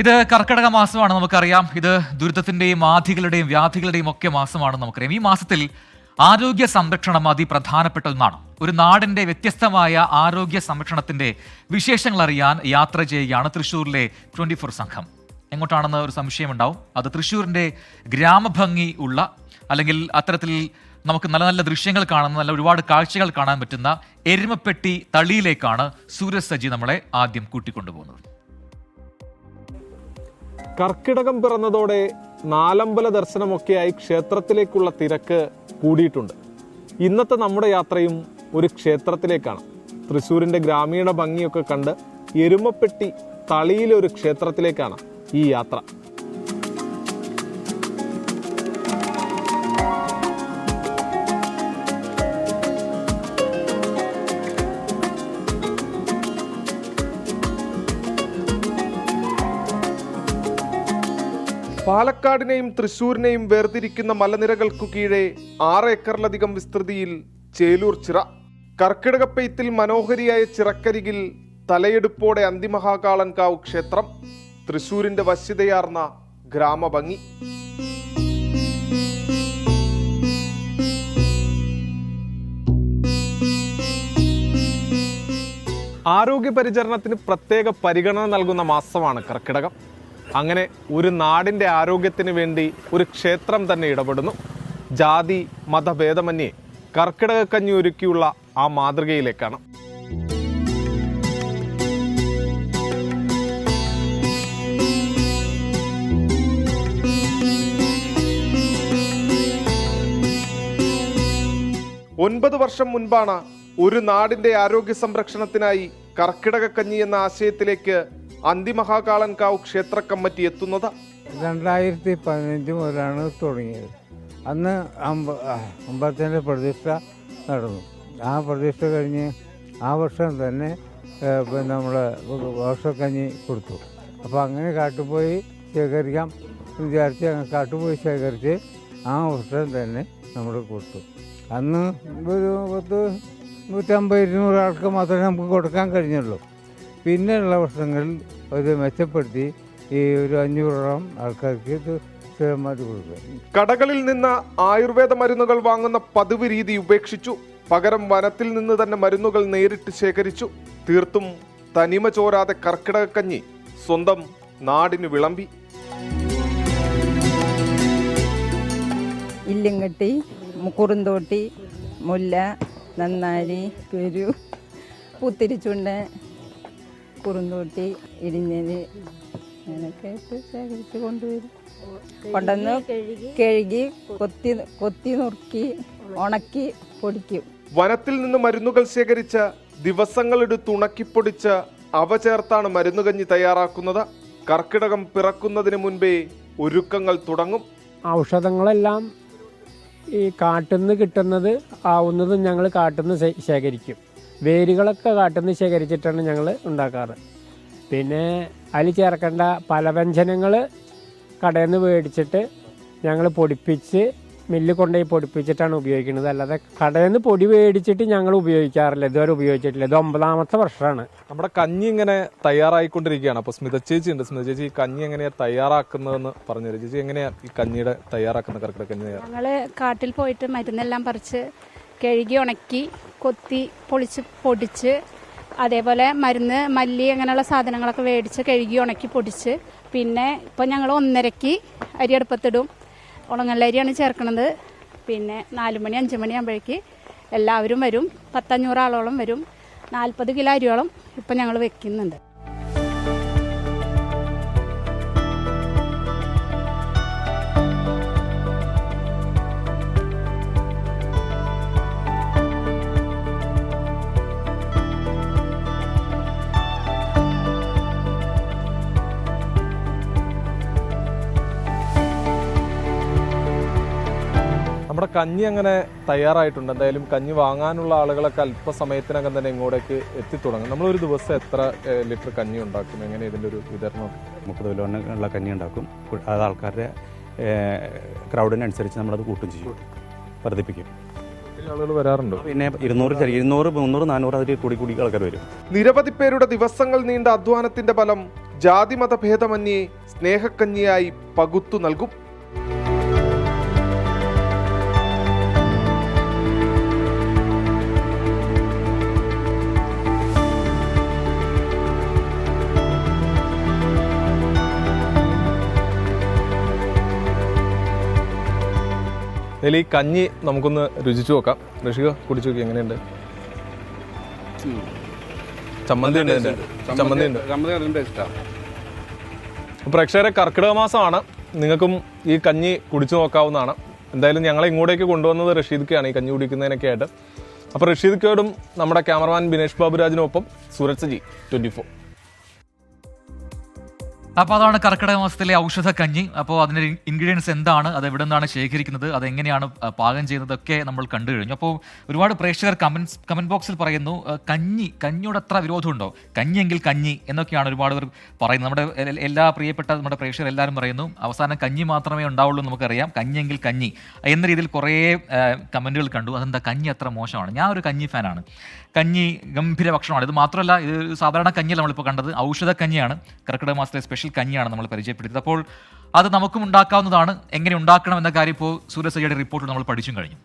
ഇത് കർക്കിടക മാസമാണ്, നമുക്കറിയാം. ഇത് ദുരിതത്തിന്റെയും ആധികളുടെയും വ്യാധികളുടെയും ഒക്കെ മാസമാണ് നമുക്കറിയാം. ഈ മാസത്തിൽ ആരോഗ്യ സംരക്ഷണം അതിപ്രധാനപ്പെട്ട ഒന്നാണ്. ഒരു നാടിന്റെ വ്യത്യസ്തമായ ആരോഗ്യ സംരക്ഷണത്തിന്റെ വിശേഷങ്ങൾ അറിയാൻ യാത്ര ചെയ്യുകയാണ് തൃശ്ശൂരിലെ 24 സംഘം. എങ്ങോട്ടാണെന്ന് ഒരു സംശയമുണ്ടാവും. അത് തൃശ്ശൂരിന്റെ ഗ്രാമഭംഗി ഉള്ള, അല്ലെങ്കിൽ അത്തരത്തിൽ നമുക്ക് നല്ല നല്ല ദൃശ്യങ്ങൾ കാണുന്ന, നല്ല ഒരുപാട് കാഴ്ചകൾ കാണാൻ പറ്റുന്ന എരുമപ്പെട്ടി തളിയിലേക്കാണ് സൂരജ് സജി നമ്മളെ ആദ്യം കൂട്ടിക്കൊണ്ടുപോകുന്നത്. കർക്കിടകം പിറന്നതോടെ നാലമ്പല ദർശനമൊക്കെയായി ക്ഷേത്രത്തിലേക്കുള്ള തിരക്ക് കൂടിയിട്ടുണ്ട്. ഇന്നത്തെ നമ്മുടെ യാത്രയും ഒരു ക്ഷേത്രത്തിലേക്കാണ്. തൃശ്ശൂരിൻ്റെ ഗ്രാമീണ ഭംഗിയൊക്കെ കണ്ട് എരുമപ്പെട്ടി തളിയിലെ ഒരു ക്ഷേത്രത്തിലേക്കാണ് ഈ യാത്ര. പാലക്കാടിനെയും തൃശ്ശൂരിനെയും വേർതിരിക്കുന്ന മലനിരകൾക്കു കീഴെ 6 ഏക്കറിലധികം വിസ്തൃതിയിൽ ചേലൂർ ചിറ. കർക്കിടകപ്പെയ്ത്തിൽ മനോഹരിയായ ചിറക്കരികിൽ തലയെടുപ്പോടെ അന്തിമഹാകാളൻകാവ് ക്ഷേത്രം. തൃശ്ശൂരിന്റെ വശ്യതയാർന്ന ഗ്രാമഭംഗി. ആരോഗ്യ പരിചരണത്തിന് പ്രത്യേക പരിഗണന നൽകുന്ന മാസമാണ് കർക്കിടകം. അങ്ങനെ ഒരു നാടിൻ്റെ ആരോഗ്യത്തിന് വേണ്ടി ഒരു ക്ഷേത്രം തന്നെ ഇടപെടുന്നു. ജാതി മതഭേദമന്യേ കർക്കിടകക്കഞ്ഞി ഒരുക്കിയുള്ള ആ മാതൃകയിലേക്കാണ്. ഒൻപത് വർഷം മുൻപാണ് ഒരു നാടിൻ്റെ ആരോഗ്യ സംരക്ഷണത്തിനായി കർക്കിടകക്കഞ്ഞി എന്ന ആശയത്തിലേക്ക് അന്തിമഹാകാളൻകാവ് ക്ഷേത്ര കമ്മിറ്റി എത്തുന്നത്. 2015 മുതലാണ് തുടങ്ങിയത്. അന്ന് അമ്പലത്തിൻ്റെ പ്രതിഷ്ഠ നടന്നു. ആ പ്രതിഷ്ഠ കഴിഞ്ഞ് ആ വർഷം തന്നെ നമ്മൾ വർഷക്കഞ്ഞി കൊടുത്തു. അപ്പോൾ അങ്ങനെ കാട്ടുപോയി ശേഖരിക്കാം വിചാരിച്ച് കാട്ടുപോയി ശേഖരിച്ച് ആ വർഷം തന്നെ നമ്മൾ കൊടുത്തു. അന്ന് ഒരു 150-200 ആൾക്ക് മാത്രമേ നമുക്ക് കൊടുക്കാൻ കഴിഞ്ഞുള്ളൂ. പിന്നെയുള്ള വർഷങ്ങളിൽ അത് മെച്ചപ്പെടുത്തി ഈ ഒരു 500 ആൾക്കാർക്ക് ഇത് സ്ഥിരമായിട്ട് കൊടുക്കുക. കടകളിൽ നിന്ന് ആയുർവേദ മരുന്നുകൾ വാങ്ങുന്ന പതിവ് രീതി ഉപേക്ഷിച്ചു. പകരം വനത്തിൽ നിന്ന് തന്നെ മരുന്നുകൾ നേരിട്ട് ശേഖരിച്ചു. തീർത്തും തനിമ ചോരാതെ കർക്കിടകക്കഞ്ഞി സ്വന്തം നാടിന് വിളമ്പി. ഇല്ലിങ്കട്ടി, കുറുന്തോട്ടി, മുല്ല, നന്നാരി, പെരു, പുത്തിരിച്ചുണ്ട്, കുറുന്തോട്ടി, ഇടിഞ്ഞല്, അങ്ങനെയൊക്കെ ഇട്ട് ശേഖരിച്ച് കൊണ്ടുവന്ന് കഴുകി കൊത്തി നുറുക്കി ഉണക്കി പൊടിക്കും. വനത്തിൽ നിന്ന് മരുന്നുകൾ ശേഖരിച്ച് ദിവസങ്ങളെടുത്ത് ഉണക്കിപ്പൊടിച്ച് അവ ചേർത്താണ് മരുന്നുകഞ്ഞി തയ്യാറാക്കുന്നത്. കർക്കിടകം പിറക്കുന്നതിന് മുൻപേ ഒരുക്കങ്ങൾ തുടങ്ങും. ഔഷധങ്ങളെല്ലാം ഈ കാട്ടിൽ നിന്ന് കിട്ടുന്നത് ആവുന്നതും ഞങ്ങൾ കാട്ടിൽ നിന്ന് ശേഖരിക്കും. വേരുകളൊക്കെ കാട്ടിൽ നിന്ന് ശേഖരിച്ചിട്ടാണ് ഞങ്ങൾ ഉണ്ടാക്കാറ്. പിന്നെ അതിൽ ചേർക്കേണ്ട പല വ്യഞ്ജനങ്ങൾ കടയിൽ നിന്ന് മേടിച്ചിട്ട് ഞങ്ങൾ പൊടിപ്പിച്ച് മില്ല് കൊണ്ടുപോയി പൊടിപ്പിച്ചിട്ടാണ് ഉപയോഗിക്കുന്നത്. അല്ലാതെ കടയിൽ നിന്ന് പൊടി മേടിച്ചിട്ട് ഞങ്ങൾ ഉപയോഗിക്കാറില്ല, ഇതുവരെ ഉപയോഗിച്ചിട്ടില്ല. ഇത് 9ാമത്തെ വർഷമാണ്. നമ്മുടെ കഞ്ഞി ഇങ്ങനെ തയ്യാറായിക്കൊണ്ടിരിക്കുകയാണ്. അപ്പോൾ സ്മിത ചേച്ചി ഉണ്ട്. സ്മിത ചേച്ചി ഈ കഞ്ഞി എങ്ങനെയാണ് തയ്യാറാക്കുന്നതെന്ന് പറഞ്ഞു തരും. ചേച്ചി എങ്ങനെയാണ് ഈ കഞ്ഞിയുടെ തയ്യാറാക്കുന്ന കർക്കിടക കഞ്ഞി? ഞങ്ങൾ കാട്ടിൽ പോയിട്ട് മരുന്നെല്ലാം പറിച്ച് കഴുകി ഉണക്കി കൊത്തി പൊടിച്ച് അതേപോലെ മരുന്ന് മല്ലി അങ്ങനെയുള്ള സാധനങ്ങളൊക്കെ മേടിച്ച് കഴുകി ഉണക്കി പൊടിച്ച്, പിന്നെ ഇപ്പം ഞങ്ങൾ 1:30-ക്ക് അരി അടുപ്പത്തിടും. ഉണങ്ങല്ലരിയാണ് ചേർക്കുന്നത്. പിന്നെ 4 മണി 5 മണി ആകുമ്പോഴേക്ക് എല്ലാവരും വരും. 100-500 ആളോളം വരും. 40 കിലോ അരിയോളം ഇപ്പം ഞങ്ങൾ വെക്കുന്നുണ്ട്. നമ്മുടെ കഞ്ഞി അങ്ങനെ തയ്യാറായിട്ടുണ്ട്. എന്തായാലും കഞ്ഞി വാങ്ങാനുള്ള ആളുകളൊക്കെ അല്പസമയത്തിനകം തന്നെ ഇങ്ങോട്ടേക്ക് എത്തിത്തുടങ്ങും. നമ്മളൊരു ദിവസം എത്ര ലിറ്റർ കഞ്ഞി ഉണ്ടാക്കും? എങ്ങനെ ഇതിൻ്റെ ഒരു വിതരണം? 30 കിലോനുള്ള കഞ്ഞി ഉണ്ടാക്കും. അത് ആൾക്കാരുടെ ക്രൗഡിനനുസരിച്ച് നമ്മളത് കൂട്ടും ചെയ്യും, വർദ്ധിപ്പിക്കും. ആളുകൾ വരാറുണ്ട്. പിന്നെ 200, 300, 400 അതിൽ കൂടി ആൾക്കാർ വരും. നിരവധി പേരുടെ ദിവസങ്ങൾ നീണ്ട അധ്വാനത്തിന്റെ ഫലം ജാതിമത ഭേദമന്യേ സ്നേഹക്കഞ്ഞിയായി പകുത്തു നൽകും. ഇതിൽ ഈ കഞ്ഞി നമുക്കൊന്ന് രുചിച്ചു നോക്കാം. ഋഷിക കുടിച്ചു നോക്കി, എങ്ങനെയുണ്ട്? ചമ്മന്തി ഉണ്ട്, ചമ്മന്തി ഉണ്ട്. പ്രേക്ഷകരെ, കർക്കിടക മാസമാണ്. നിങ്ങൾക്കും ഈ കഞ്ഞി കുടിച്ചു നോക്കാവുന്നതാണ്. എന്തായാലും ഞങ്ങളെ ഇങ്ങോട്ടേക്ക് കൊണ്ടുവന്നത് റഷീദ്ക്കാണ് ഈ കഞ്ഞി കുടിക്കുന്നതിനൊക്കെ ആയിട്ട്. അപ്പോൾ റഷീദ്ക്കയോടും നമ്മുടെ ക്യാമറമാൻ ബിനേഷ് ബാബുരാജിനൊപ്പം സൂരജ് സജി, 24. അപ്പോൾ അതാണ് കർക്കിടക മാസത്തിലെ ഔഷധ കഞ്ഞി. അപ്പോൾ അതിൻ്റെ ഇൻഗ്രീഡിയൻസ് എന്താണ്, അത് എവിടെ നിന്നാണ് ശേഖരിക്കുന്നത്, അതെങ്ങനെയാണ് പാകം ചെയ്യുന്നതൊക്കെ നമ്മൾ കണ്ടു കഴിഞ്ഞു. അപ്പോൾ ഒരുപാട് പ്രേക്ഷകർ കമൻറ്റ് ബോക്സിൽ പറയുന്നു കഞ്ഞിയോട് അത്ര വിരോധമുണ്ടോ, കഞ്ഞിയെങ്കിൽ കഞ്ഞി എന്നൊക്കെയാണ് ഒരുപാട് പേർ പറയുന്നത്. നമ്മുടെ എല്ലാ പ്രിയപ്പെട്ട നമ്മുടെ പ്രേക്ഷകർ എല്ലാവരും പറയുന്നു അവസാനം കഞ്ഞി മാത്രമേ ഉണ്ടാവുള്ളൂ നമുക്കറിയാം, കഞ്ഞിയെങ്കിൽ കഞ്ഞി എന്ന രീതിയിൽ കുറേ കമൻറ്റുകൾ കണ്ടു. അതെന്താ കഞ്ഞി അത്ര മോശമാണ്? ഞാൻ ഒരു കഞ്ഞി ഫാനാണ്. കഞ്ഞി ഗംഭീര ഭക്ഷണമാണ്. ഇത് മാത്രമല്ല, ഇത് സാധാരണ കഞ്ഞിയല്ല നമ്മളിപ്പോൾ കണ്ടത്, ഔഷധ കഞ്ഞിയാണ്. കർക്കിടക മാസത്തിലെ സ്പെഷ്യൽ കഞ്ഞിയാണ് നമ്മൾ പരിചയപ്പെടുത്തിയത്. അപ്പോൾ അത് നമുക്കും ഉണ്ടാക്കാവുന്നതാണ്. എങ്ങനെ ഉണ്ടാക്കണം എന്ന കാര്യം ഇപ്പോൾ സൂരജ് സജിയുടെ റിപ്പോർട്ടിൽ നമ്മൾ പഠിച്ചും കഴിഞ്ഞു.